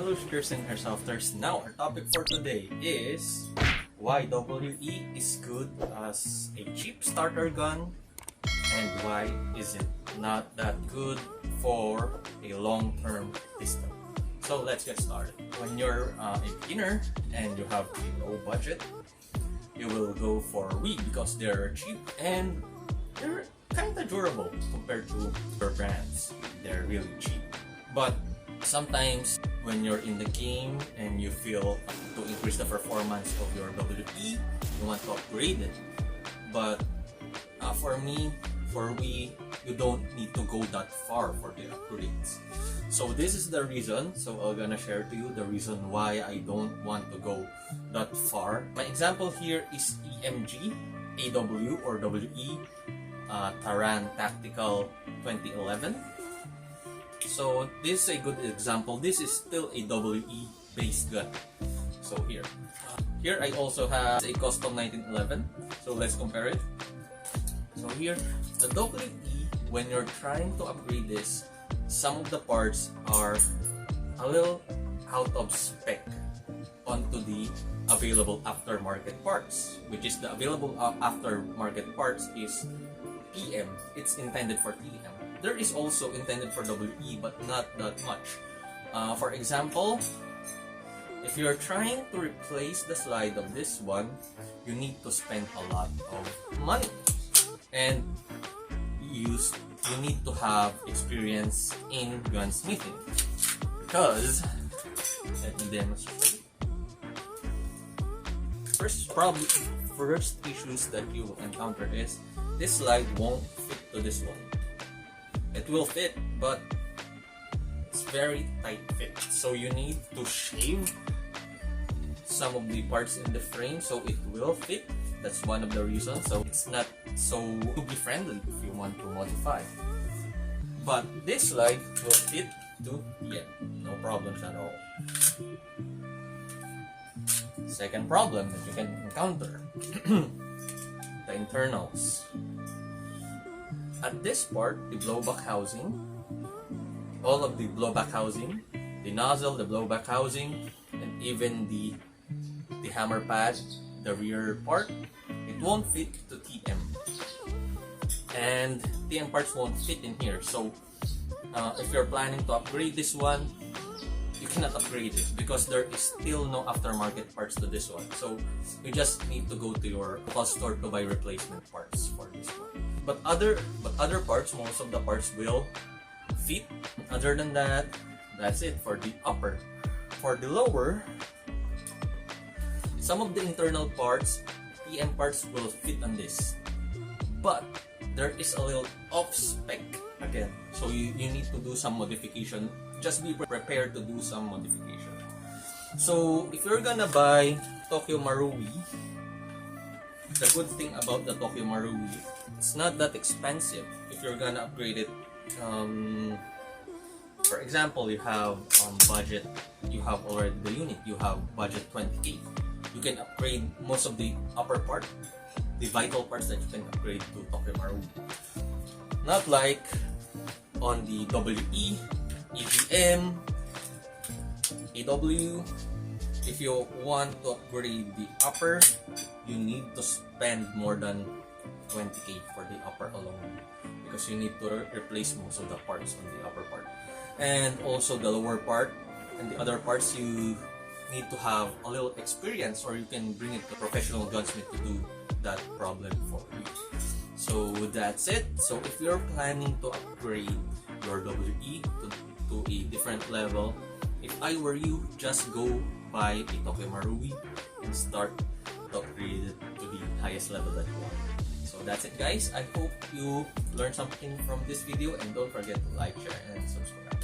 Hello shooters and air softers. Now our topic for today is why WE is good as a cheap starter gun and why is it not that good for a long-term pistol. So let's get started. When you're a beginner and you have a low budget, you will go for WE because they're cheap and they're kind of durable compared to other brands. They're really cheap. But sometimes when you're in the game and you feel to increase the performance of your WE, you want to upgrade it. But for me, for WE, you don't need to go that far for the upgrades. So this is the reason. So I'm gonna share to you the reason why I don't want to go that far. My example here is EMG, AW or WE, Taran Tactical 2011. So this is a good example. This is still a WE based gun. So here I also have a custom 1911. So let's compare it. So here, the WE, when you're trying to upgrade this, some of the parts are a little out of spec onto the available aftermarket parts, which is the available aftermarket parts is PM. It's intended for PM. There is also intended for WE, but not that much. For example, if you're trying to replace the slide of this one, you need to spend a lot of money. And you need to have experience in gunsmithing. Because, let me demonstrate. First issues that you will encounter is this slide won't fit to this one. It will fit, but it's very tight fit. So you need to shave some of the parts in the frame so it will fit. That's one of the reasons. So it's not so newbie friendly if you want to modify. But this slide will fit to no problems at all. Second problem that you can encounter, the internals. At this part, the blowback housing, all of the blowback housing, the nozzle, the blowback housing, and even the hammer pad, the rear part, it won't fit to TM. And TM parts won't fit in here. So if you're planning to upgrade this one, you cannot upgrade it because there is still no aftermarket parts to this one. So you just need to go to your local store to buy replacement parts for this one. But other parts, most of the parts will fit. Other than that, that's it for the upper. For the lower, some of the internal parts, TM parts will fit on this. But there is a little off spec again. So you need to do some modification. Just be prepared to do some modification. So if you're gonna buy Tokyo Marui, the good thing about the Tokyo Marui, it's not that expensive if you're gonna upgrade it. For example, you have budget, you have already the unit, you have budget 20k. You can upgrade most of the upper part, the vital parts that you can upgrade to Tokyo Marui. Not like on the WE, EGM, AW. If you want to upgrade the upper, you need to spend more than 20k for the upper alone because you need to replace most of the parts on the upper part. And also the lower part and the other parts, you need to have a little experience or you can bring it to a professional gunsmith to do that problem for you. So that's it. So if you're planning to upgrade your WE to a different level, if I were you, just go buy a Tokyo Marui and start to upgrade it to the highest level that you want. So that's it guys. I hope you learned something from this video and don't forget to like, share, and subscribe.